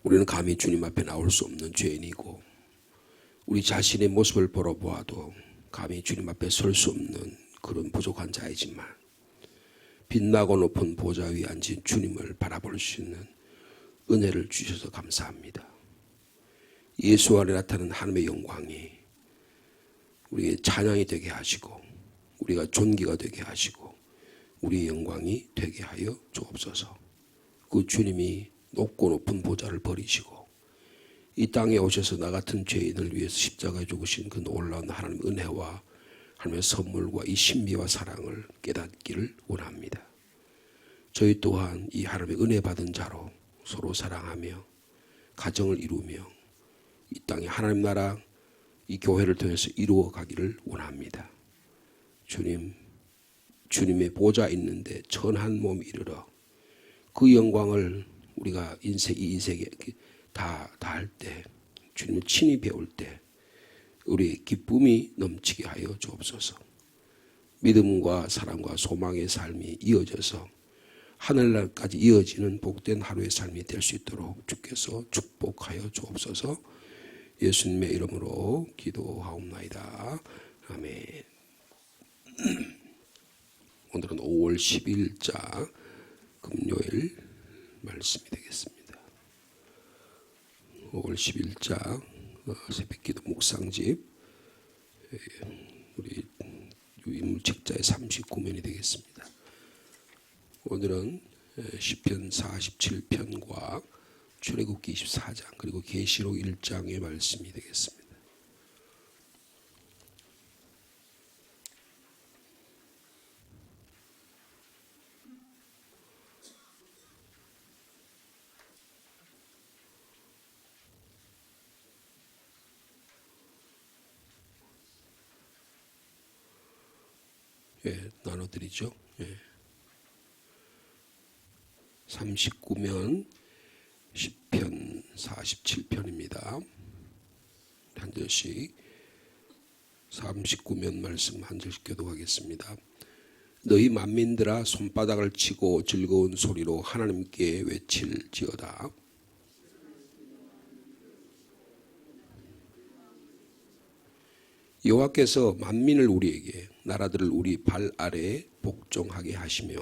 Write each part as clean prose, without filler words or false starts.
우리는 감히 주님 앞에 나올 수 없는 죄인이고 우리 자신의 모습을 보러 보아도 감히 주님 앞에 설 수 없는 그런 부족한 자이지만 빛나고 높은 보좌 위에 앉은 주님을 바라볼 수 있는 은혜를 주셔서 감사합니다. 예수 안에 나타나는 하나님의 영광이 우리의 찬양이 되게 하시고 우리가 존귀가 되게 하시고 우리의 영광이 되게 하여 주옵소서. 그 주님이 높고 높은 보좌를 버리시고 이 땅에 오셔서 나 같은 죄인을 위해서 십자가에 죽으신 그 놀라운 하나님의 은혜와 하나님의 선물과 이 신비와 사랑을 깨닫기를 원합니다. 저희 또한 이 하나님의 은혜 받은 자로 서로 사랑하며 가정을 이루며 이 땅에 하나님 나라 이 교회를 통해서 이루어 가기를 원합니다. 주님의 보좌 있는데 천한 몸이 이르러 그 영광을 우리가 이 인생에 다 할 때 주님을 친히 배울 때 우리의 기쁨이 넘치게 하여 주옵소서. 믿음과 사랑과 소망의 삶이 이어져서 하늘날까지 이어지는 복된 하루의 삶이 될 수 있도록 주께서 축복하여 주옵소서. 예수님의 이름으로 기도하옵나이다. 아멘. 오늘은 5월 10일자 금요일 말씀이 되겠습니다. 5월 10일자 새벽기도 묵상집 우리 유인물책자의 39면이 되겠습니다. 오늘은 시편 47편과 출애굽기 24장 그리고 계시록 1장의 말씀이 되겠습니다. 나눠드리죠. 39면 시편 47편입니다. 한 절씩 39면 말씀 한 절씩 교독하겠습니다. 너희 만민들아 손바닥을 치고 즐거운 소리로 하나님께 외칠지어다. 여호와께서 만민을 우리에게 나라들을 우리 발 아래에 복종하게 하시며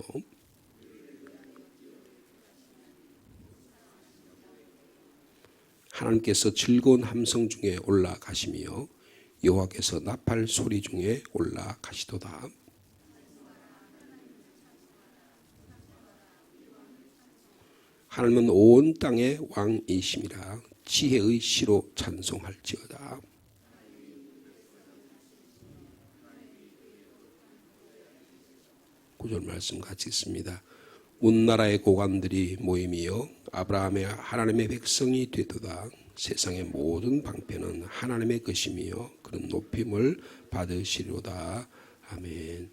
하나님께서 즐거운 함성 중에 올라가시며 여호와께서 나팔 소리 중에 올라가시도다. 하나님은 온 땅의 왕이심이라 지혜의 시로 찬송할지어다. 구절 말씀 같이 있습니다. 온 나라의 고관들이 모임이여 아브라함의 하나님의 백성이 되도다. 세상의 모든 방패는 하나님의 것이며 그런 높임을 받으시리로다. 아멘.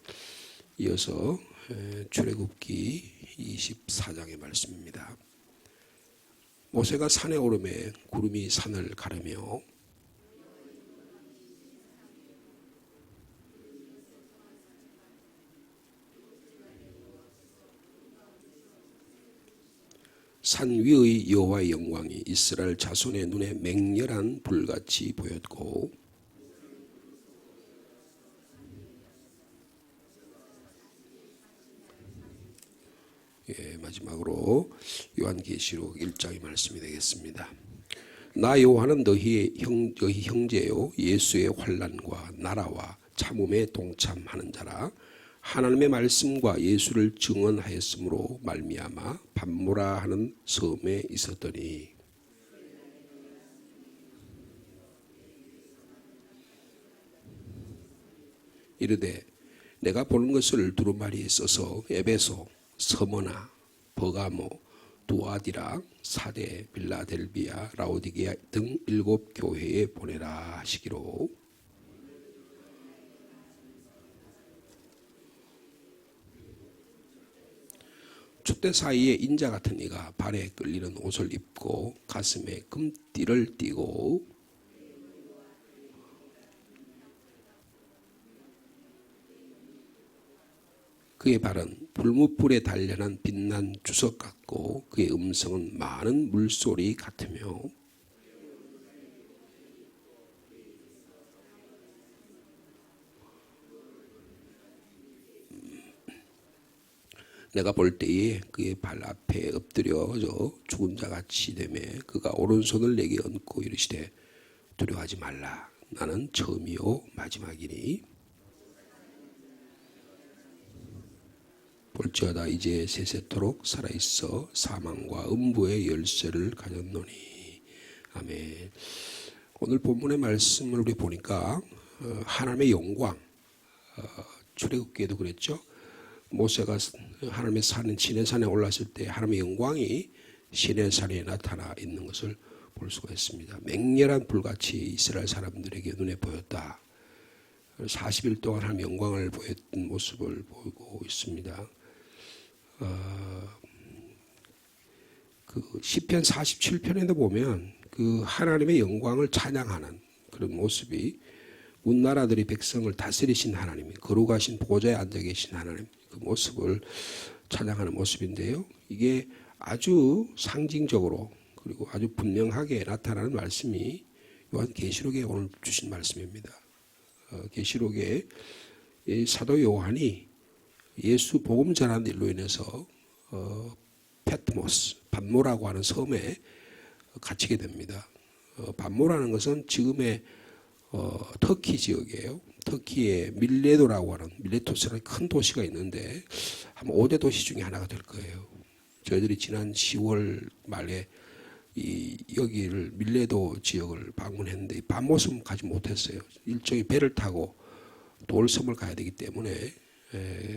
이어서 출애굽기 24장의 말씀입니다. 모세가 산에 오르매 구름이 산을 가르며 산 위의 여호와의 영광이 이스라엘 자손의 눈에 맹렬한 불같이 보였고 마지막으로 요한계시록 1장의 말씀이 되겠습니다. 나 여호와는 너희 형제요 예수의 환난과 나라와 참음에 동참하는 자라. 하나님의 말씀과 예수를 증언하였으므로 말미암아 밤모라 하는 섬에 있었더니 이르되 내가 보는 것을 두루마리에 써서 에베소, 서머나, 버가모, 두아디라, 사데, 빌라델비아, 라오디게아 등 7 교회에 보내라 하시기로. 촛대 사이에 인자 같은 이가 발에 끌리는 옷을 입고 가슴에 금띠를 띠고 그의 발은 불뭇불에 단련한 빛난 주석 같고 그의 음성은 많은 물소리 같으며 내가 볼 때에 그의 발 앞에 엎드려져 죽은 자같이 되매 그가 오른손을 내게 얹고 이르시되 두려워하지 말라. 나는 처음이요 마지막이니 볼지어다 이제 세세토록 살아있어 사망과 음부의 열쇠를 가졌노니. 아멘. 오늘 본문의 말씀을 우리 보니까 하나님의 영광, 출애굽기에도 그랬죠. 모세가 하나님의 산 시내산에 올랐을 때 하나님의 영광이 시내산에 나타나 있는 것을 볼 수가 있습니다. 맹렬한 불같이 이스라엘 사람들에게 눈에 보였다. 40일 동안 하나님의 영광을 보였던 모습을 보고 있습니다. 그 시편 47편에도 보면 그 하나님의 영광을 찬양하는 그런 모습이 온 나라들이 백성을 다스리신 하나님, 거룩하신 보좌에 앉아 계신 하나님 그 모습을 찬양하는 모습인데요. 이게 아주 상징적으로 그리고 아주 분명하게 나타나는 말씀이 요한계시록에 오늘 주신 말씀입니다. 계시록에 사도 요한이 예수 복음 전하는 일로 인해서 페트모스, 반모라고 하는 섬에 갇히게 됩니다. 반모라는 것은 지금의 터키 지역이에요. 터키의 밀레도라고 하는 밀레토스라는 큰 도시가 있는데 한 5대 도시 중에 하나가 될 거예요. 저희들이 지난 10월 말에 여기를 밀레도 지역을 방문했는데 반모섬 가지 못했어요. 일종의 배를 타고 돌섬을 가야 되기 때문에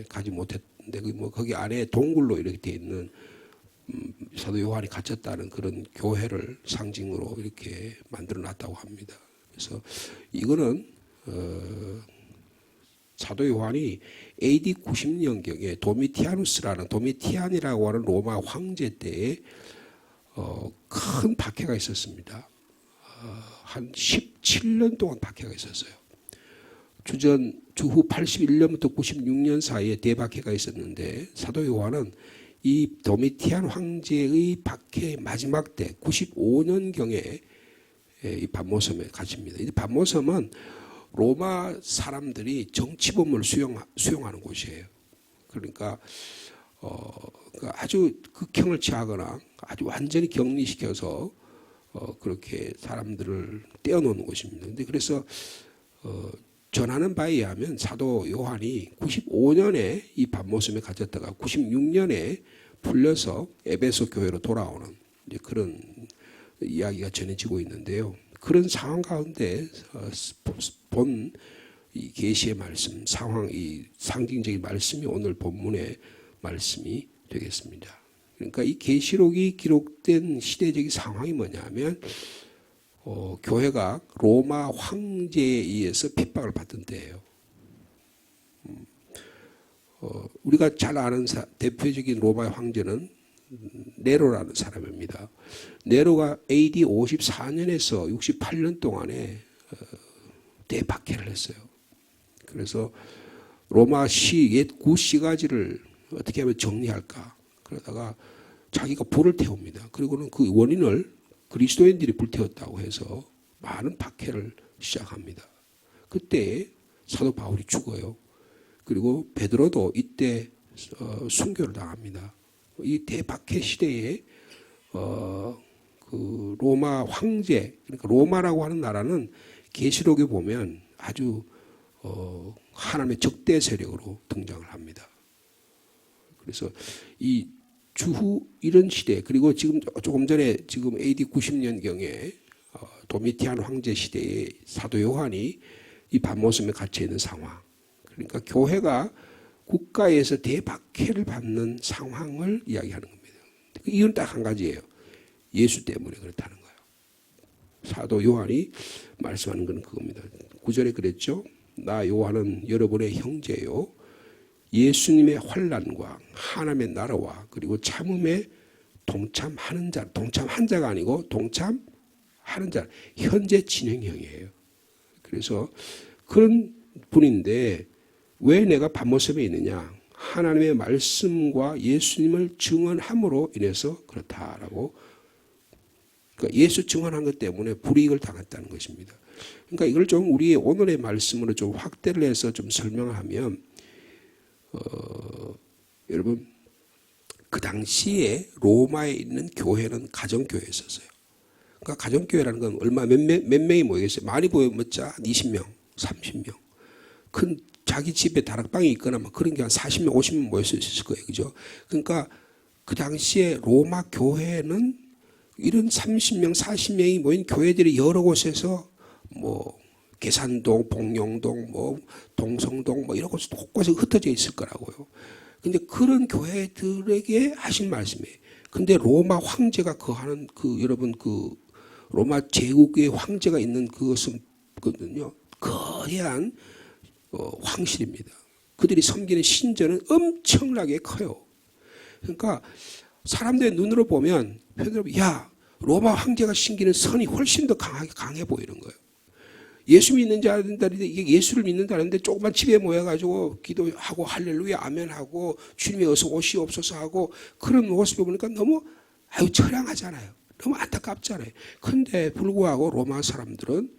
가지 못했는데 거기 안에 동굴로 이렇게 되어 있는 사도 요한이 갇혔다는 그런 교회를 상징으로 이렇게 만들어 놨다고 합니다. 그래서 이거는 사도 요한이 AD 90년경에 도미티안이라고 하는 로마 황제 때에 큰 박해가 있었습니다. 한 17년 동안 박해가 있었어요. 주후 81년부터 96년 사이에 대박해가 있었는데 사도 요한은 이 도미티안 황제의 박해 마지막 때 95년경에 이 반모섬에 갇힙니다. 이 반모섬은 로마 사람들이 정치범을 수용하는 곳이에요. 그러니까 아주 극형을 취하거나 아주 완전히 격리시켜서 그렇게 사람들을 떼어놓는 곳입니다. 근데 그래서 전하는 바에 의하면 사도 요한이 95년에 이 반모섬에 갇혔다가 96년에 풀려서 에베소 교회로 돌아오는 이제 그런 이야기가 전해지고 있는데요. 그런 상황 가운데 본 이 계시의 말씀, 상황, 이 상징적인 말씀이 오늘 본문의 말씀이 되겠습니다. 그러니까 이 계시록이 기록된 시대적인 상황이 뭐냐면 교회가 로마 황제에 의해서 핍박을 받던 때예요. 우리가 잘 아는 대표적인 로마의 황제는 네로라는 사람입니다. 네로가 AD 54년에서 68년 동안에 대박해를 했어요. 그래서 로마 옛 구시가지를 어떻게 하면 정리할까 그러다가 자기가 불을 태웁니다. 그리고는 그 원인을 그리스도인들이 불태웠다고 해서 많은 박해를 시작합니다. 그때 사도 바울이 죽어요. 그리고 베드로도 이때 순교를 당합니다. 이 대박해 시대에 그 로마 황제, 그러니까 로마라고 하는 나라는 계시록에 보면 아주 하나님의 적대 세력으로 등장을 합니다. 그래서 이 주후 이런 시대, 그리고 지금 조금 전에 지금 AD 90년경에 도미티안 황제 시대에 사도 요한이 이 반모섬에 갇혀 있는 상황. 그러니까 교회가 국가에서 대박해를 받는 상황을 이야기하는 겁니다. 이유는 딱 한 가지예요. 예수 때문에 그렇다는 거예요. 사도 요한이 말씀하는 것은 그겁니다. 9절에 그랬죠. 나 요한은 여러분의 형제요. 예수님의 환난과 하나님의 나라와 그리고 참음에 동참하는 자, 동참한 자가 아니고 동참하는 자, 현재 진행형이에요. 그래서 그런 분인데 왜 내가 반모섬에 있느냐? 하나님의 말씀과 예수님을 증언함으로 인해서 그렇다라고, 그러니까 예수 증언한 것 때문에 불이익을 당했다는 것입니다. 그러니까 이걸 좀 우리의 오늘의 말씀으로 좀 확대를 해서 좀 설명하면, 여러분 그 당시에 로마에 있는 교회는 가정교회였었어요. 그러니까 가정교회라는 건 얼마 몇 명이 모이겠어요. 많이 모여봤자 한 20명, 30명. 큰 자기 집에 다락방이 있거나 막 그런 게 한 40명, 50명 모였을 거예요. 그죠? 그러니까 그 당시에 로마 교회는 이런 30명, 40명이 모인 교회들이 여러 곳에서 뭐 계산동, 복룡동, 뭐 동성동 뭐 이런 곳에 곳곳에 흩어져 있을 거라고요. 근데 그런 교회들에게 하신 말씀이에요. 근데 로마 황제가 거하는 그 여러분 그 로마 제국의 황제가 있는 그것은 거든요. 거대한 황실입니다. 그들이 섬기는 신전은 엄청나게 커요. 그러니까 사람들의 눈으로 보면 야, 로마 황제가 신기는 선이 훨씬 더 강해 보이는 거예요. 예수 믿는 자들인데 이게 예수를 믿는다는데 조그만 집에 모여가지고 기도하고 할렐루야 아멘하고 주님이 어서 오시옵소서 하고 그런 모습을 보니까 너무 처량하잖아요. 너무 안타깝잖아요. 그런데 불구하고 로마 사람들은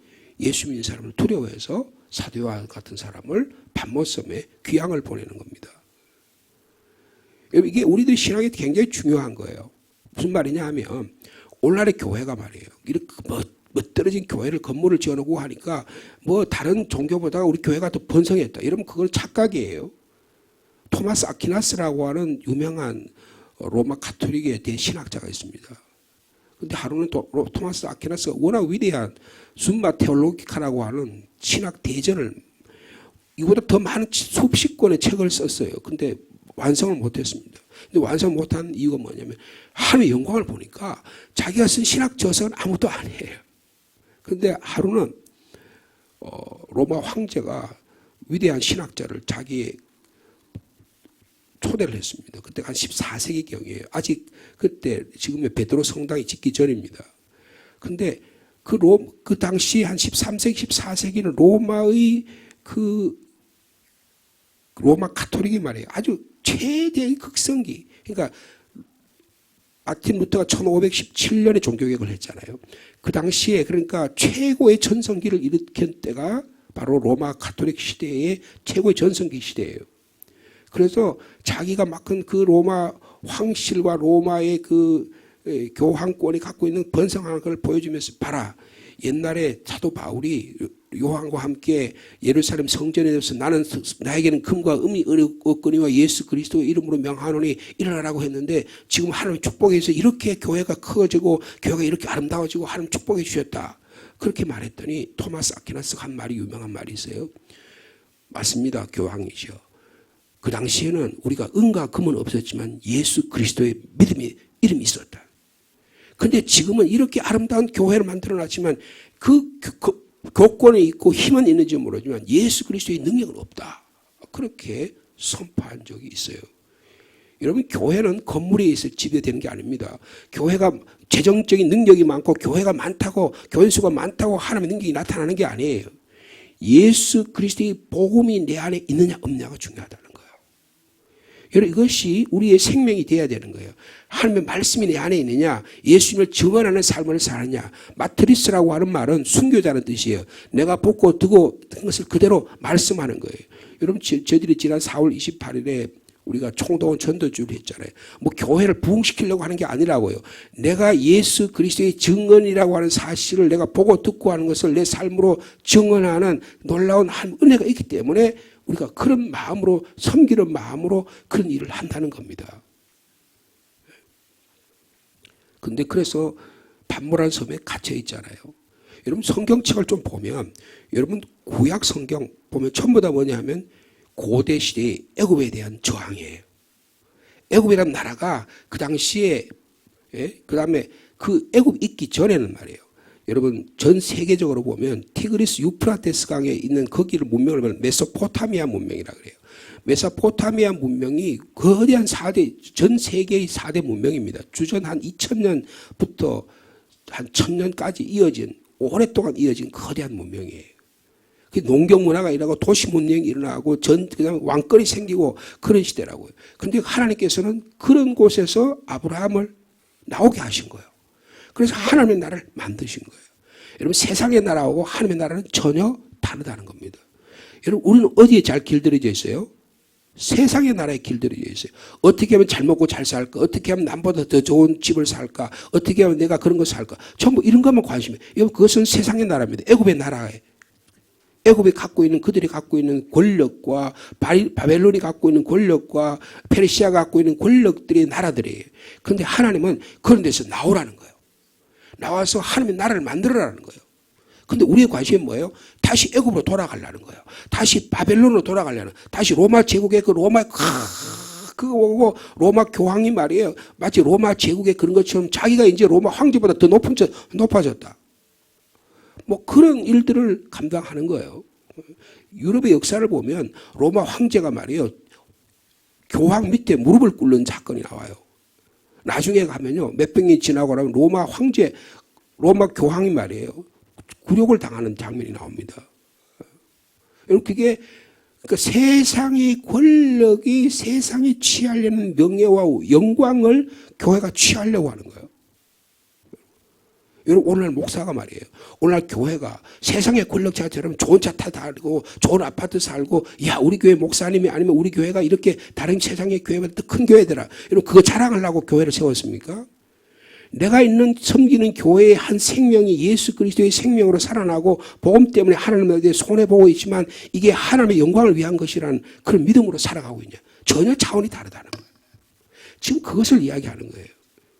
예수 믿는 사람을 두려워해서 사도요한 같은 사람을 밤모섬에 귀향을 보내는 겁니다. 이게 우리들 신앙이 굉장히 중요한 거예요. 무슨 말이냐 하면 오늘날의 교회가 말이에요. 이렇게 멋들어진 교회를 건물을 지어놓고 하니까 뭐 다른 종교보다 우리 교회가 더 번성했다. 이러면 그건 착각이에요. 토마스 아퀴나스라고 하는 유명한 로마 가톨릭의 대신학자가 있습니다. 근데 하루는 토마스 아퀴나스가 워낙 위대한 숨마 테올로기카라고 하는 신학 대전을 이보다 더 많은 수십 권의 책을 썼어요. 근데 완성을 못했습니다. 근데 완성 못한 이유가 뭐냐면 하나님의 영광을 보니까 자기가 쓴 신학 저서는 아무것도 아니에요. 그런데 하루는 로마 황제가 위대한 신학자를 자기의 초대를 했습니다. 그때 한 14세기경이에요. 아직 그때 지금의 베드로 성당이 짓기 전입니다. 근데 그 당시 한 13세기, 14세기는 로마의 로마 가톨릭이 말이에요. 아주 최대의 극성기. 그러니까 마틴 루터가 1517년에 종교개혁을 했잖아요. 그 당시에 그러니까 최고의 전성기를 일으킨 때가 바로 로마 가톨릭 시대의 최고의 전성기 시대예요. 그래서 자기가 맡은 그 로마 황실과 로마의 그 교황권이 갖고 있는 번성한 걸 보여주면서 봐라. 옛날에 사도 바울이 요한과 함께 예루살렘 성전에 대해서 나에게는 금과 은이 없거니와 예수 그리스도의 이름으로 명하노니 일어나라고 했는데 지금 하나님의 축복에서 이렇게 교회가 커지고 교회가 이렇게 아름다워지고 하나님 축복해 주셨다. 그렇게 말했더니 토마스 아퀴나스가 한 말이 유명한 말이 있어요. 맞습니다. 교황이죠. 그 당시에는 우리가 은과 금은 없었지만 예수 그리스도의 이름이 있었다. 그런데 지금은 이렇게 아름다운 교회를 만들어놨지만 그 교권이 있고 힘은 있는지 모르지만 예수 그리스도의 능력은 없다. 그렇게 선포한 적이 있어요. 여러분 교회는 건물에 있을 지배되는 게 아닙니다. 교회가 재정적인 능력이 많고 교회가 많다고 교인수가 많다고 하나님의 능력이 나타나는 게 아니에요. 예수 그리스도의 복음이 내 안에 있느냐 없느냐가 중요하다는 거예요. 여러분 이것이 우리의 생명이 되어야 되는 거예요. 하나님의 말씀이 내 안에 있느냐, 예수님을 증언하는 삶을 사느냐. 마트리스라고 하는 말은 순교자는 뜻이에요. 내가 보고 듣고 된 것을 그대로 말씀하는 거예요. 여러분 저희들이 지난 4월 28일에 우리가 총동원 전도주를 했잖아요. 뭐 교회를 부흥시키려고 하는 게 아니라고요. 내가 예수 그리스도의 증언이라고 하는 사실을 내가 보고 듣고 하는 것을 내 삶으로 증언하는 놀라운 한 은혜가 있기 때문에 우리가 그런 마음으로 섬기는 마음으로 그런 일을 한다는 겁니다. 근데 그래서 반모란 섬에 갇혀 있잖아요. 여러분 성경책을 좀 보면 여러분 구약 성경 보면 전부 다 뭐냐 하면 고대 시대의 애굽에 대한 저항이에요. 애굽이라는 나라가 그 당시에 그 다음에 그 애굽 있기 전에는 말이에요. 여러분 전 세계적으로 보면 티그리스 유프라테스 강에 있는 거기를 문명을 보면 메소포타미아 문명이라 그래요. 메소포타미아 문명이 거대한 4대 전 세계의 4대 문명입니다. 주전 한 2000년부터 한 1000년까지 이어진 오랫동안 이어진 거대한 문명이에요. 그 농경 문화가 일어나고 도시 문명이 일어나고 그다음에 왕권이 생기고 그런 시대라고요. 그런데 하나님께서는 그런 곳에서 아브라함을 나오게 하신 거예요. 그래서 하나님의 나라를 만드신 거예요. 여러분 세상의 나라하고 하나님의 나라는 전혀 다르다는 겁니다. 여러분 우리는 어디에 잘 길들여져 있어요? 세상의 나라에 길들여져 있어요. 어떻게 하면 잘 먹고 잘 살까? 어떻게 하면 남보다 더 좋은 집을 살까? 어떻게 하면 내가 그런 거 살까? 전부 이런 것만 관심이. 여러분 그것은 세상의 나라입니다. 애굽의 나라에. 애굽이 갖고 있는 그들이 갖고 있는 권력과 바벨론이 갖고 있는 권력과 페르시아가 갖고 있는 권력들의 나라들이에요. 그런데 하나님은 그런 데서 나오라는 거예요. 나와서 하나님의 나라를 만들어라는 거예요. 근데 우리의 관심은 뭐예요? 다시 애굽으로 돌아가려는 거예요. 다시 바벨론으로 돌아가려는, 다시 로마 제국의 그 로마, 그거 보고 로마 교황이 말이에요. 마치 로마 제국의 그런 것처럼 자기가 이제 로마 황제보다 더 높아졌다. 뭐 그런 일들을 감당하는 거예요. 유럽의 역사를 보면 로마 황제가 말이에요. 교황 밑에 무릎을 꿇는 사건이 나와요. 나중에 가면요. 몇백 년이 지나고 나면 로마 황제, 로마 교황이 말이에요. 굴욕을 당하는 장면이 나옵니다. 여러분 그게 그러니까 세상의 권력이 세상이 취하려는 명예와 영광을 교회가 취하려고 하는 거예요. 여러분 오늘날 목사가 말이에요. 오늘날 교회가 세상의 권력자처럼 좋은 차 타고 좋은 아파트 살고 야 우리 교회 목사님이 아니면 우리 교회가 이렇게 다른 세상의 교회보다 더 큰 교회더라. 여러분 그거 자랑하려고 교회를 세웠습니까? 내가 있는 섬기는 교회의 한 생명이 예수 그리스도의 생명으로 살아나고 복음 때문에 하나님한테 손해보고 있지만 이게 하나님의 영광을 위한 것이라는 그런 믿음으로 살아가고 있냐. 전혀 차원이 다르다는 거예요. 지금 그것을 이야기하는 거예요.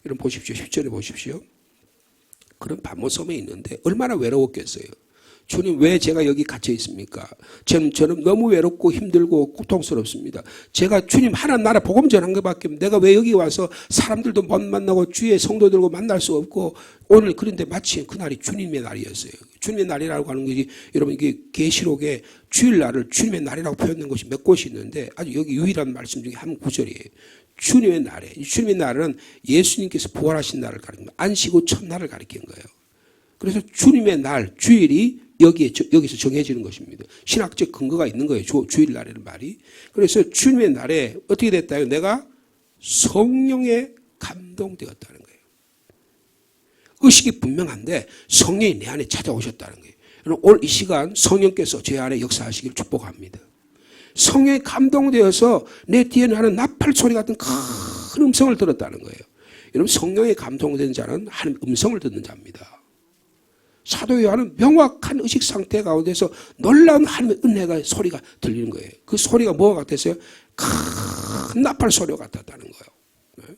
여러분 보십시오. 10절에 보십시오. 그런 반모섬에 있는데 얼마나 외로웠겠어요. 주님 왜 제가 여기 갇혀 있습니까? 저는 너무 외롭고 힘들고 고통스럽습니다. 제가 주님 하나님 나라 복음 전한 것밖에 내가 왜 여기 와서 사람들도 못 만나고 주의 성도들과 만날 수 없고 오늘 그런데 마치 그날이 주님의 날이었어요. 주님의 날이라고 하는 것이 여러분 이게 계시록에 주일날을 주님의 날이라고 표현된 것이 몇 곳이 있는데 아주 여기 유일한 말씀 중에 한 구절이에요. 주님의 날에 주님의 날은 예수님께서 부활하신 날을 가리킵니다. 안식 후 첫날을 가리킨 거예요. 그래서 주님의 날 주일이 여기서 정해지는 것입니다. 신학적 근거가 있는 거예요. 주일날이라는 말이. 그래서 주님의 날에 어떻게 됐다요? 내가 성령에 감동되었다는 거예요. 의식이 분명한데 성령이 내 안에 찾아오셨다는 거예요. 오늘 이 시간 성령께서 제 안에 역사하시기를 축복합니다. 성령에 감동되어서 내 뒤에 나는 나팔 소리 같은 큰 음성을 들었다는 거예요. 여러분 성령에 감동된 자는 하나님 음성을 듣는 자입니다. 사도 요한은 명확한 의식 상태 가운데서 놀라운 하나님의 은혜가 소리가 들리는 거예요. 그 소리가 뭐가 같았어요? 큰 나팔 소리가 같았다는 거예요. 네?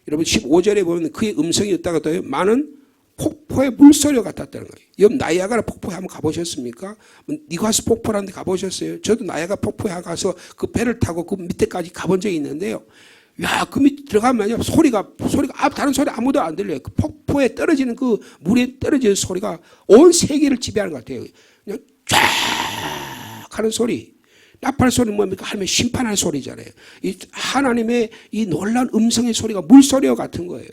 여러분 15절에 보면 그의 음성이 있다가 또 많은 폭포의 물소리가 같았다는 거예요. 여러분 나이아가라 폭포에 한번 가보셨습니까? 니과스 폭포라는 데 가보셨어요? 저도 나이아가라 폭포에 가서 그 배를 타고 그 밑에까지 가본 적이 있는데요. 야, 그 밑에 들어가면 소리가 다른 소리 아무도 안 들려요. 그 폭포에 떨어지는 그 물에 떨어지는 소리가 온 세계를 지배하는 것 같아요. 그냥 쫙 하는 소리. 나팔 소리는 뭡니까? 하나님의 심판하는 소리잖아요. 이 하나님의 이 놀라운 음성의 소리가 물소리와 같은 거예요.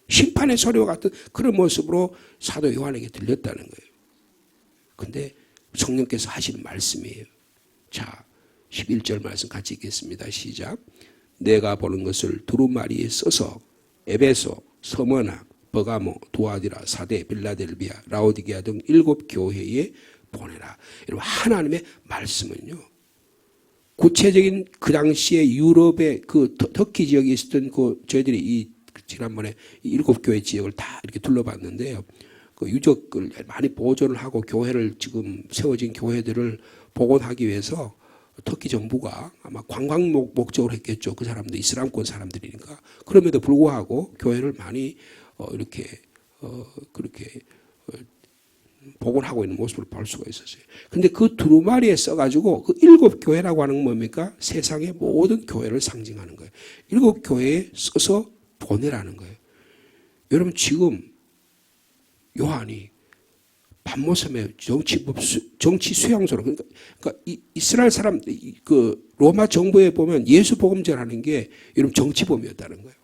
심판의 소리와 같은 그런 모습으로 사도 요한에게 들렸다는 거예요. 근데 성령께서 하시는 말씀이에요. 자, 11절 말씀 같이 읽겠습니다. 시작. 내가 보는 것을 두루마리에 써서 에베소, 서머나, 버가모, 두아디라, 사데, 빌라델비아, 라오디게아 등 7 교회에 보내라. 여러분 하나님의 말씀은요. 구체적인 그 당시에 유럽의 그 터키 지역에 있었던 그 저희들이 지난번에 7 교회 지역을 다 이렇게 둘러봤는데요. 그 유적을 많이 보존을 하고 교회를 지금 세워진 교회들을 복원하기 위해서 터키 정부가 아마 관광 목적으로 했겠죠. 그 사람들 이슬람권 사람들이니까. 그럼에도 불구하고 교회를 많이 그렇게 복원하고 있는 모습을 볼 수가 있었어요. 근데 그 두루마리에 써가지고 그 7 교회라고 하는 건 뭡니까? 세상의 모든 교회를 상징하는 거예요. 7 교회에 써서 보내라는 거예요. 여러분 지금 요한이 반모섬의 정치 수용소로 그러니까 이스라엘 사람 그 로마 정부에 보면 예수 복음제라는 게 여러분 정치범이었다는 거예요.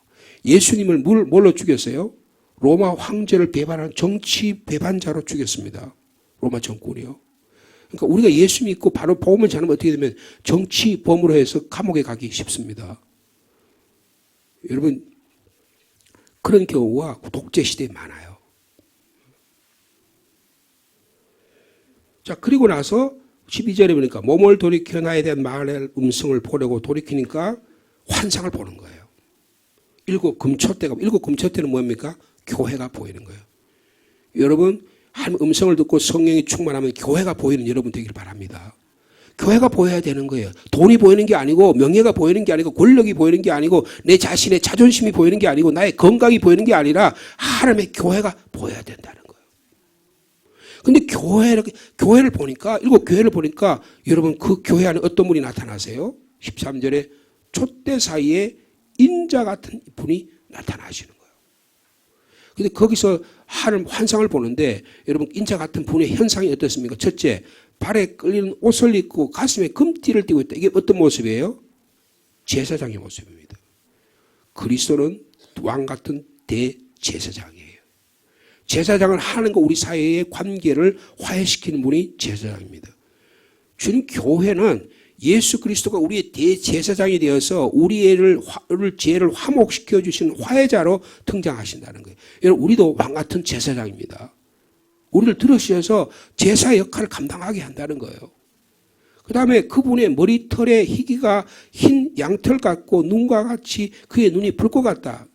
예수님을 뭘로 죽였어요? 로마 황제를 배반한 정치 배반자로 죽였습니다. 로마 정권이요. 그러니까 우리가 예수 믿고 바로 복음을 전하면 어떻게 되면 정치범으로 해서 감옥에 가기 쉽습니다. 여러분 그런 경우가 독재 시대에 많아요. 자, 그리고 나서 12절에 보니까 몸을 돌이켜 나에 대한 말의 음성을 보려고 돌이키니까 환상을 보는 거예요. 일곱 금초대는 뭡니까? 교회가 보이는 거예요. 여러분 한 음성을 듣고 성령이 충만하면 교회가 보이는 여러분 되기를 바랍니다. 교회가 보여야 되는 거예요. 돈이 보이는 게 아니고 명예가 보이는 게 아니고 권력이 보이는 게 아니고 내 자신의 자존심이 보이는 게 아니고 나의 건강이 보이는 게 아니라 하나님의 교회가 보여야 된다는 거예요. 근데 교회를 보니까 일곱 교회를 보니까 여러분 그 교회 안에 어떤 분이 나타나세요? 13절에 촛대 사이에 인자 같은 분이 나타나시는 거예요. 근데 거기서 하는 환상을 보는데 여러분 인자 같은 분의 현상이 어떻습니까? 첫째, 발에 끌리는 옷을 입고 가슴에 금띠를 띠고 있다. 이게 어떤 모습이에요? 제사장의 모습입니다. 그리스도는 왕 같은 대제사장이에요. 제사장을 하나님과 우리 사이의 관계를 화해시키는 분이 제사장입니다. 주님 교회는 예수 그리스도가 우리의 대제사장이 되어서 우리의 죄를 화목시켜 주시는 화해자로 등장하신다는 거예요. 여러분 우리도 왕 같은 제사장입니다. 우리를 들으셔서 제사 역할을 감당하게 한다는 거예요. 그 다음에 그분의 머리털에 희기가 흰 양털 같고 눈과 같이 그의 눈이 불꽃 같다.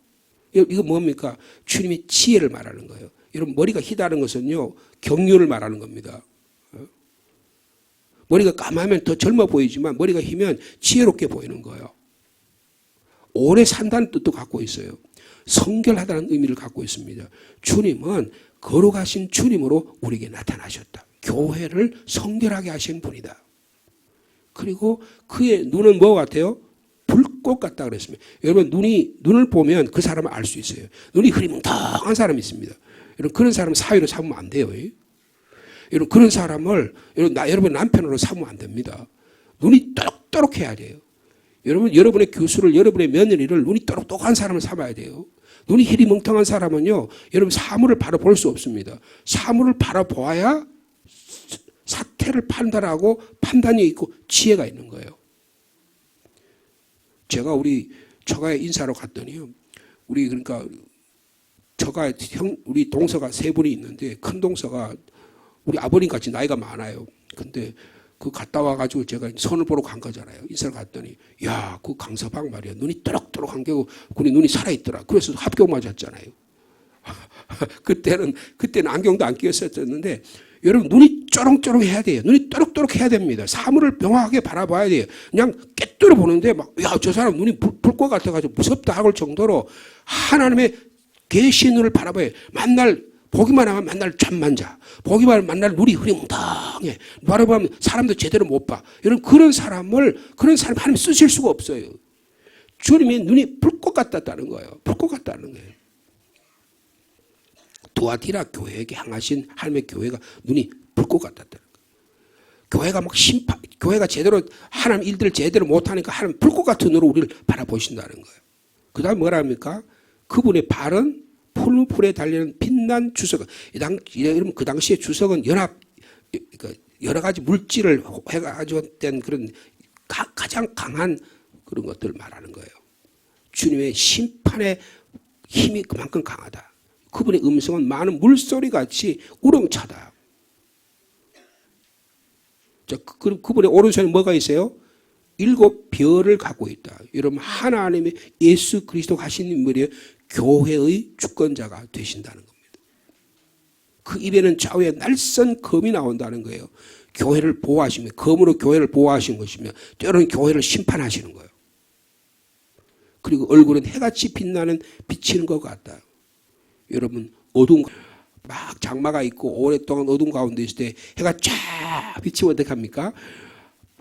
이거 뭡니까? 주님의 지혜를 말하는 거예요. 여러분 머리가 희다는 것은요 경륜을 말하는 겁니다. 머리가 까마면 더 젊어 보이지만 머리가 희면 지혜롭게 보이는 거예요. 오래 산다는 뜻도 갖고 있어요. 성결하다는 의미를 갖고 있습니다. 주님은 거룩하신 주님으로 우리에게 나타나셨다. 교회를 성결하게 하신 분이다. 그리고 그의 눈은 뭐 같아요? 불꽃 같다 그랬습니다. 여러분 눈을 보면 그 사람을 알 수 있어요. 눈이 흐리멍텅한 사람이 있습니다. 여러분 그런 사람 사위로 삼으면 안 돼요. 여러분 그런 사람을 여러분 남편으로 삼으면 안 됩니다. 눈이 똑똑해야 돼요. 여러분의 교수를 여러분의 며느리를 눈이 똑똑한 사람을 삼아야 돼요. 눈이 희리멍텅한 사람은요 여러분 사물을 바로 볼 수 없습니다. 사물을 바라보아야 사태를 판단하고 판단이 있고 지혜가 있는 거예요. 제가 우리 처가에 인사로 갔더니요 그러니까 우리 동서가 세 분이 있는데 큰 동서가 우리 아버님 같이 나이가 많아요. 근데 그 갔다 와가지고 제가 선을 보러 간 거잖아요. 인사를 갔더니 야, 그 강서방 말이야. 눈이 또록또록한 게고 그리 눈이 살아있더라. 그래서 합격 맞았잖아요. 그때는 안경도 안 끼었었는데 여러분 눈이 쪼롱쪼롱 해야 돼요. 눈이 또록또록 해야 됩니다. 사물을 명확하게 바라봐야 돼요. 그냥 깨뚫어 보는데 막 야, 저 사람 눈이 불꽃 같아가지고 무섭다 하고 정도로 하나님의 계시의 눈을 바라봐야 해요. 보기만 하면 만날 잠만 자. 보기만 하면 만날 눈이 흐리멍텅해. 바라보면 사람도 제대로 못 봐. 여러분 그런 사람 하나님 쓰실 수가 없어요. 주님의 눈이 불꽃 같았다는 거예요. 불꽃 같다는 거예요. 두아디라 교회에게 향하신 하나님의 교회가 눈이 불꽃 같았다는 거예요. 교회가 막 교회가 제대로 하나님 일들을 제대로 못하니까 하나님 불꽃 같은 눈으로 우리를 바라보신다는 거예요. 그 다음 뭐라 합니까? 그분의 발은 푸른 풀에 달리는 빛난 주석. 여러분 그 당시에 주석은 여러 가지 물질을 해가지고 된 그런 가장 강한 그런 것들을 말하는 거예요. 주님의 심판의 힘이 그만큼 강하다. 그분의 음성은 많은 물소리 같이 우렁차다. 자, 그분의 오른손에 뭐가 있어요? 7 별을 갖고 있다. 여러분 하나님의 예수 그리스도 하신 인물이에요. 교회의 주권자가 되신다는 겁니다. 그 입에는 좌우에 날선 검이 나온다는 거예요. 교회를 보호하시며 검으로 교회를 보호하신 것이며 때로는 교회를 심판하시는 거예요. 그리고 얼굴은 해같이 빛나는 비치는 것 같다. 여러분 어두운 막 장마가 있고 오랫동안 어두운 가운데 있을 때 해가 쫙 비치면 어떻게 합니까?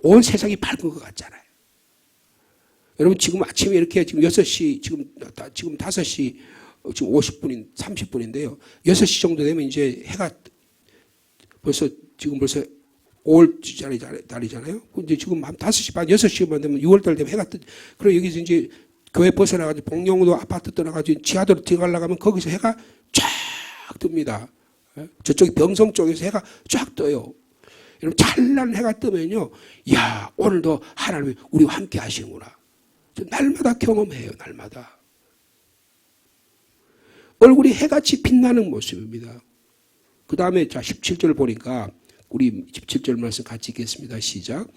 온 세상이 밝은 것 같잖아요. 여러분 지금 아침에 이렇게 지금 6시 지금 5시 지금 50분인 30분인데요. 6시 정도 되면 이제 해가 벌써 5월 달이잖아요. 이제 지금 한 5시 반 6시만 되면 6월달 되면 해가 그리고 여기서 이제 교회 벗어나가지고 복령으로 아파트 떠나가지고 지하도로 들어가려고 하면 거기서 해가 쫙 뜹니다. 저쪽이 병성 쪽에서 해가 쫙 떠요. 여러분 찬란한 해가 뜨면요, 야 오늘도 하나님이 우리와 함께 하시는구나. 날마다 경험해요. 날마다. 얼굴이 해같이 빛나는 모습입니다. 그 다음에 자 17절 보니까 우리 17절 말씀 같이 읽겠습니다. 시작.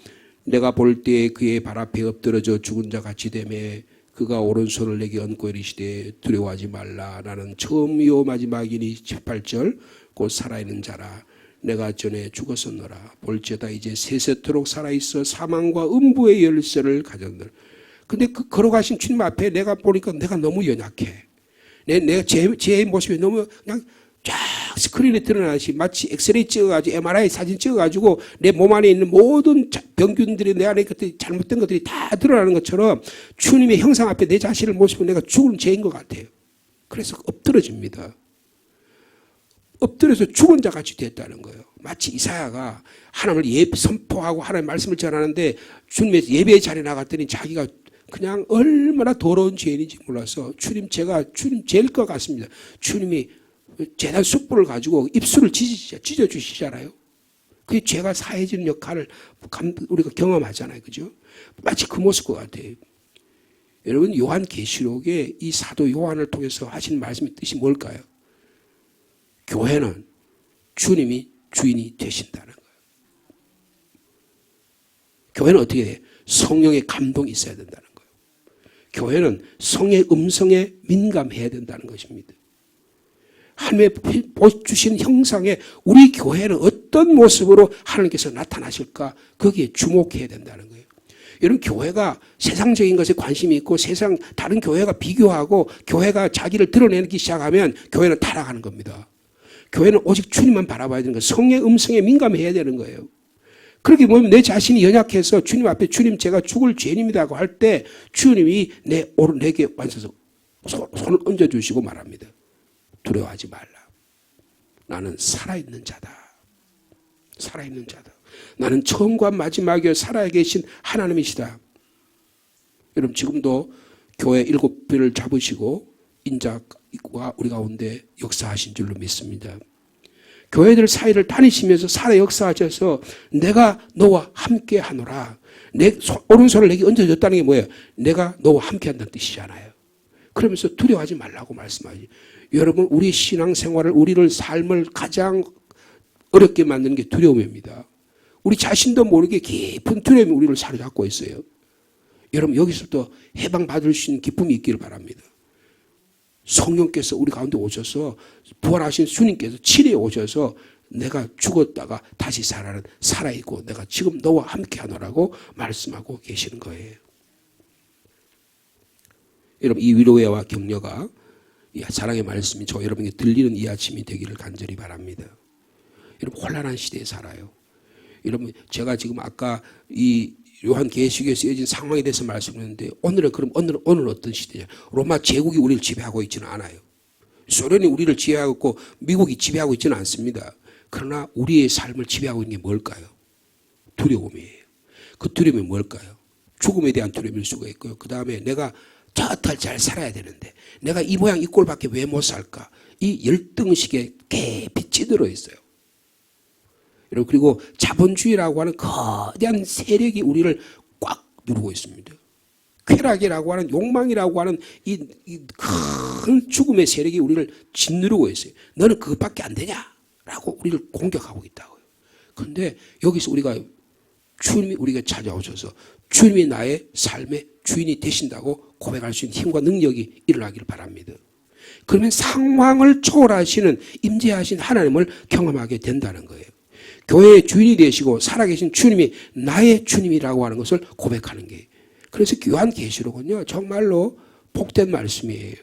내가 볼 때 그의 발 앞에 엎드러져 죽은 자 같이 되매 그가 오른손을 내게 얹고 이르시되 두려워하지 말라. 나는 처음이요 마지막이니 18절 곧 살아있는 자라. 내가 전에 죽었었노라. 볼지어다 이제 세세토록 살아있어 사망과 음부의 열쇠를 가졌노라. 근데 그 걸어가신 주님 앞에 내가 보니까 내가 너무 연약해. 내가 제 모습이 너무 그냥 쫙 스크린에 드러나듯이 마치 엑스레이 찍어가지고 MRI 사진 찍어가지고 내 몸 안에 있는 모든 병균들이 내 안에 것들이 잘못된 것들이 다 드러나는 것처럼 주님의 형상 앞에 내 자신을 모습은 내가 죽은 죄인 것 같아요. 그래서 엎드러집니다. 엎드려서 죽은 자 같이 됐다는 거예요. 마치 이사야가 하나님을 선포하고 하나님의 말씀을 전하는데 주님의 예배의 자리에 나갔더니 자기가 그냥 얼마나 더러운 죄인인지 몰라서 주님 죄일 것 같습니다. 주님이 제단 숯불을 가지고 입술을 찢어주시잖아요. 그게 죄가 사해지는 역할을 우리가 경험하잖아요. 그죠? 마치 그 모습과 같아요. 여러분 요한계시록에 이 사도 요한을 통해서 하신 말씀의 뜻이 뭘까요? 교회는 주님이 주인이 되신다는 거예요. 교회는 어떻게 해요? 성령의 감동이 있어야 된다는 거예요. 교회는 성의 음성에 민감해야 된다는 것입니다. 하나님의 보여주신 형상에 우리 교회는 어떤 모습으로 하나님께서 나타나실까 거기에 주목해야 된다는 거예요. 여러분 교회가 세상적인 것에 관심이 있고 다른 교회가 비교하고 교회가 자기를 드러내기 시작하면 교회는 타락하는 겁니다. 교회는 오직 주님만 바라봐야 되는 거예요. 성의 음성에 민감해야 되는 거예요. 그렇게 보면 내 자신이 연약해서 주님 앞에 주님 제가 죽을 죄인입니다고 할 때 주님이 내게 완서서 손을 얹어주시고 말합니다. 두려워하지 말라. 나는 살아있는 자다. 살아있는 자다. 나는 처음과 마지막에 살아계신 하나님이시다. 여러분 지금도 교회 7배를 잡으시고 인자가 우리 가운데 역사하신 줄로 믿습니다. 교회들 사이를 다니시면서 살아 역사하셔서 내가 너와 함께 하노라. 내 오른손을 내게 얹어줬다는 게 뭐예요? 내가 너와 함께 한다는 뜻이잖아요. 그러면서 두려워하지 말라고 말씀하지. 여러분 우리 신앙생활을 우리를 삶을 가장 어렵게 만드는 게 두려움입니다. 우리 자신도 모르게 깊은 두려움이 우리를 사로잡고 있어요. 여러분 여기서부터 해방받을 수 있는 기쁨이 있기를 바랍니다. 성령께서 우리 가운데 오셔서 부활하신 주님께서 치료해 오셔서 내가 죽었다가 다시 살아있고 내가 지금 너와 함께 하노라고 말씀하고 계시는 거예요. 여러분 이 위로와 격려가 이 사랑의 말씀이 여러분에게 들리는 이 아침이 되기를 간절히 바랍니다. 여러분 혼란한 시대에 살아요. 여러분 제가 지금 아까 이 요한계시록에 쓰여진 상황에 대해서 말씀했는데 오늘은 오늘 어떤 시대냐? 로마 제국이 우리를 지배하고 있지는 않아요. 소련이 우리를 지배하고 있고 미국이 지배하고 있지는 않습니다. 그러나 우리의 삶을 지배하고 있는 게 뭘까요? 두려움이에요. 그 두려움이 뭘까요? 죽음에 대한 두려움일 수가 있고요. 그 다음에 내가 저탈 잘 살아야 되는데 내가 이 모양 이 꼴밖에 왜 못 살까? 이 열등의식에 깊이 찌들어 있어요. 여러분 그리고 자본주의라고 하는 거대한 세력이 우리를 꽉 누르고 있습니다. 쾌락이라고 하는 욕망이라고 하는 이 큰 죽음의 세력이 우리를 짓누르고 있어요. 너는 그것밖에 안 되냐라고 우리를 공격하고 있다고요. 그런데 여기서 우리가 주님이 우리가 찾아오셔서 주님이 나의 삶의 주인이 되신다고 고백할 수 있는 힘과 능력이 일어나기를 바랍니다. 그러면 상황을 초월하시는 임재하신 하나님을 경험하게 된다는 거예요. 교회의 주인이 되시고 살아계신 주님이 나의 주님이라고 하는 것을 고백하는 게. 그래서 요한계시록은요 정말로 복된 말씀이에요.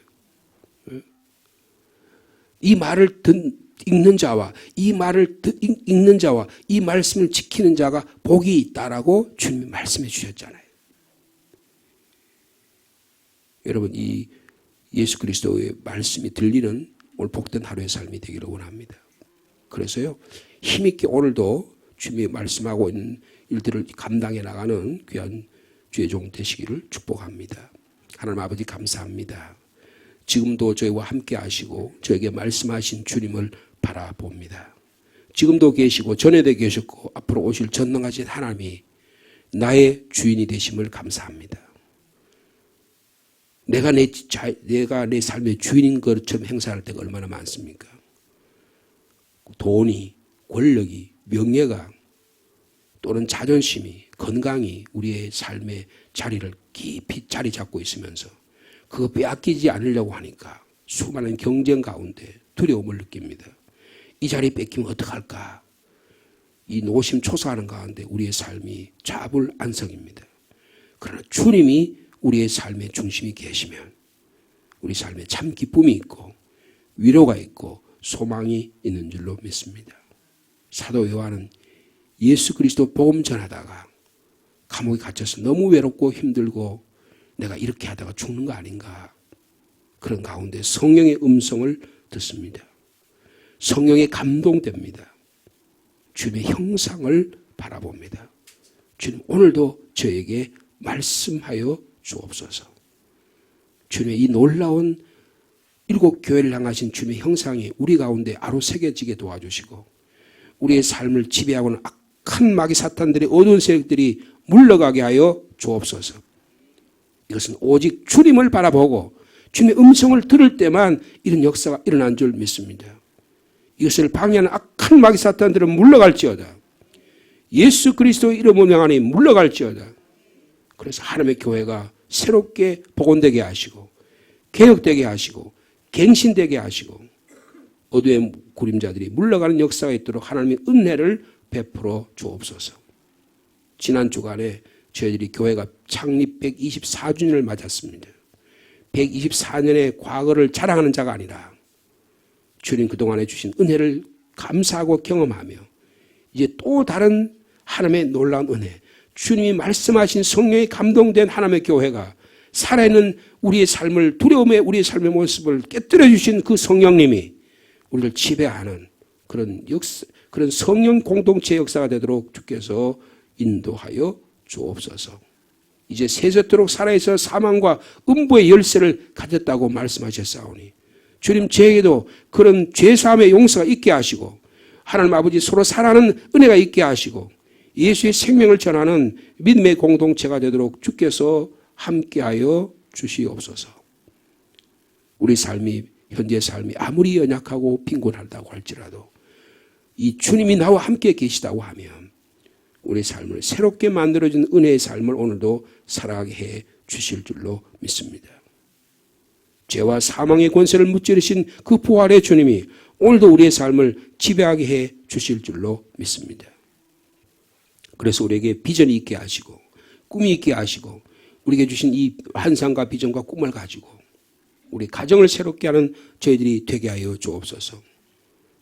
이 말을 읽는 자와 이 말을 읽는 자와 이 말씀을 지키는 자가 복이 있다라고 주님이 말씀해 주셨잖아요. 여러분 이 예수 그리스도의 말씀이 들리는 오늘 복된 하루의 삶이 되기를 원합니다. 그래서요 힘있게 오늘도 주님이 말씀하고 있는 일들을 감당해 나가는 귀한 주의 종 되시기를 축복합니다. 하나님 아버지 감사합니다. 지금도 저희와 함께 하시고 저에게 말씀하신 주님을 바라봅니다. 지금도 계시고 전에도 계셨고 앞으로 오실 전능하신 하나님이 나의 주인이 되심을 감사합니다. 내가 내 삶의 주인인 것처럼 행사할 때가 얼마나 많습니까? 돈이, 권력이, 명예가 또는 자존심이, 건강이 우리의 삶의 자리를 깊이 자리 잡고 있으면서 그거 빼앗기지 않으려고 하니까 수많은 경쟁 가운데 두려움을 느낍니다. 이 자리 뺏기면 어떡할까? 이 노심초사하는 가운데 우리의 삶이 좌불안석입니다. 그러나 주님이 우리의 삶의 중심이 계시면 우리 삶에 참 기쁨이 있고 위로가 있고 소망이 있는 줄로 믿습니다. 사도 요한은 예수 그리스도 복음 전하다가 감옥에 갇혀서 너무 외롭고 힘들고 내가 이렇게 하다가 죽는 거 아닌가, 그런 가운데 성령의 음성을 듣습니다. 성령에 감동됩니다. 주님의 형상을 바라봅니다. 주님 오늘도 저에게 말씀하여 주옵소서. 주님의 이 놀라운 7교회를 향하신 주님의 형상이 우리 가운데 아로새겨지게 도와주시고 우리의 삶을 지배하고는 악한 마귀 사탄들의 어두운 세력들이 물러가게 하여 주옵소서. 이것은 오직 주님을 바라보고 주님의 음성을 들을 때만 이런 역사가 일어난 줄 믿습니다. 이것을 방해하는 악한 마귀 사탄들은 물러갈지어다. 예수 그리스도의 이름을 명하니 물러갈지어다. 그래서 하나님의 교회가 새롭게 복원되게 하시고 개혁되게 하시고 갱신되게 하시고 어두의 그림자들이 물러가는 역사가 있도록 하나님의 은혜를 베풀어 주옵소서. 지난 주간에 저희들이 교회가 창립 124주년을 맞았습니다. 124년의 과거를 자랑하는 자가 아니라 주님 그동안에 주신 은혜를 감사하고 경험하며 이제 또 다른 하나님의 놀라운 은혜, 주님이 말씀하신 성령에 감동된 하나님의 교회가 살아있는 우리의 삶을, 두려움의 우리의 삶의 모습을 깨뜨려 주신 그 성령님이 우리를 지배하는 그런 성령 공동체 역사가 되도록 주께서 인도하여 주옵소서. 이제 세세토록 살아있어 사망과 음부의 열쇠를 가졌다고 말씀하셨사오니 주님 저에게도 그런 죄사함의 용서가 있게 하시고 하나님 아버지 서로 사랑하는 은혜가 있게 하시고 예수의 생명을 전하는 믿음의 공동체가 되도록 주께서 함께하여 주시옵소서. 우리 삶이, 현재 삶이 아무리 연약하고 빈곤하다고 할지라도 이 주님이 나와 함께 계시다고 하면 우리 삶을 새롭게 만들어진 은혜의 삶을 오늘도 살아가게 해 주실 줄로 믿습니다. 죄와 사망의 권세를 무찌르신 그 부활의 주님이 오늘도 우리의 삶을 지배하게 해 주실 줄로 믿습니다. 그래서 우리에게 비전이 있게 하시고 꿈이 있게 하시고 우리에게 주신 이 환상과 비전과 꿈을 가지고 우리 가정을 새롭게 하는 저희들이 되게 하여 주옵소서.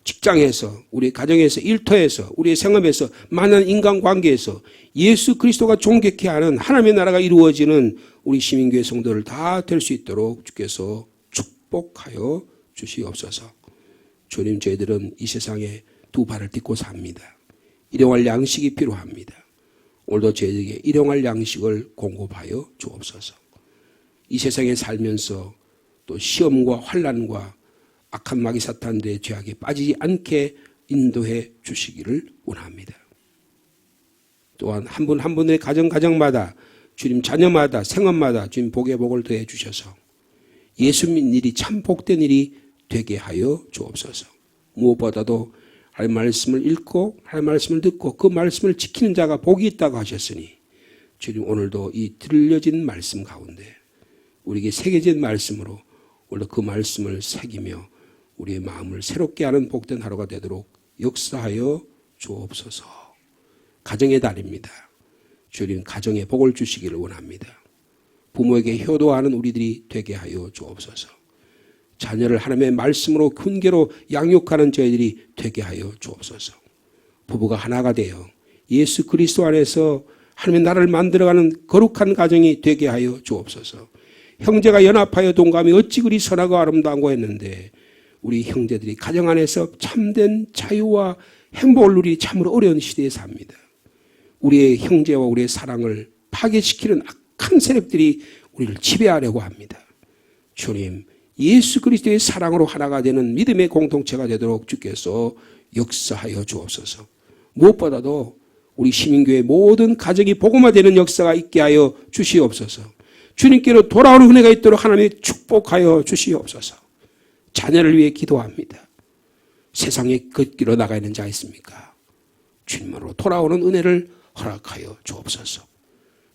직장에서, 우리 가정에서, 일터에서, 우리의 생업에서, 많은 인간관계에서 예수 그리스도가 존귀케 하는 하나님의 나라가 이루어지는 우리 시민교회 성도를 다 될 수 있도록 주께서 축복하여 주시옵소서. 주님, 저희들은 이 세상에 두 발을 딛고 삽니다. 일용할 양식이 필요합니다. 오늘도 저희에게 일용할 양식을 공급하여 주옵소서. 이 세상에 살면서 또 시험과 환난과 악한 마귀 사탄들의 죄악에 빠지지 않게 인도해 주시기를 원합니다. 또한 한 분 한 분의 가정마다 주님 자녀마다 생업마다 주님 복의 복을 더해 주셔서 예수 믿는 일이 참 복된 일이 되게 하여 주옵소서. 무엇보다도 할 말씀을 읽고 할 말씀을 듣고 그 말씀을 지키는 자가 복이 있다고 하셨으니 주님 오늘도 이 들려진 말씀 가운데 우리에게 새겨진 말씀으로 오늘 그 말씀을 새기며 우리의 마음을 새롭게 하는 복된 하루가 되도록 역사하여 주옵소서. 가정의 달입니다. 주님 가정에 복을 주시기를 원합니다. 부모에게 효도하는 우리들이 되게 하여 주옵소서. 자녀를 하나님의 말씀으로 훈계로 양육하는 저희들이 되게 하여 주옵소서. 부부가 하나가 되어 예수 그리스도 안에서 하나님의 나라를 만들어가는 거룩한 가정이 되게 하여 주옵소서. 형제가 연합하여 동감이 어찌 그리 선하고 아름다운고 했는데 우리 형제들이 가정 안에서 참된 자유와 행복을 누리기 참으로 어려운 시대에 삽니다. 우리의 형제와 우리의 사랑을 파괴시키는 악한 세력들이 우리를 지배하려고 합니다. 주님, 예수 그리스도의 사랑으로 하나가 되는 믿음의 공동체가 되도록 주께서 역사하여 주옵소서. 무엇보다도 우리 시민교회 모든 가정이 복음화되는 역사가 있게 하여 주시옵소서. 주님께로 돌아오는 은혜가 있도록 하나님이 축복하여 주시옵소서. 자녀를 위해 기도합니다. 세상에 걷기로 나가 있는 자 있습니까? 주님으로 돌아오는 은혜를 허락하여 주옵소서.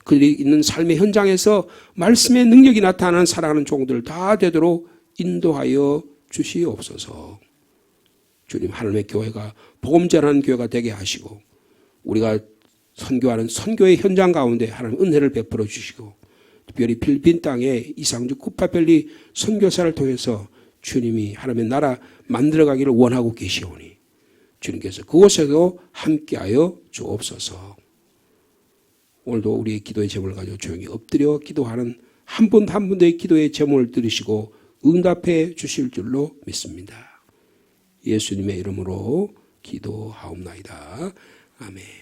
그들이 있는 삶의 현장에서 말씀의 능력이 나타나는 사랑하는 종들 다 되도록 인도하여 주시옵소서. 주님, 하나님의 교회가 복음 전하는 교회가 되게 하시고 우리가 선교하는 선교의 현장 가운데 하나님 은혜를 베풀어 주시고 특별히 필리핀 땅에 이상주 쿠파벨리 선교사를 통해서 주님이 하나님의 나라 만들어가기를 원하고 계시오니 주님께서 그곳에도 함께하여 주옵소서. 오늘도 우리의 기도의 제목을 가지고 조용히 엎드려 기도하는 한 분 한 분의 기도의 제목을 들으시고 응답해 주실 줄로 믿습니다. 예수님의 이름으로 기도하옵나이다. 아멘.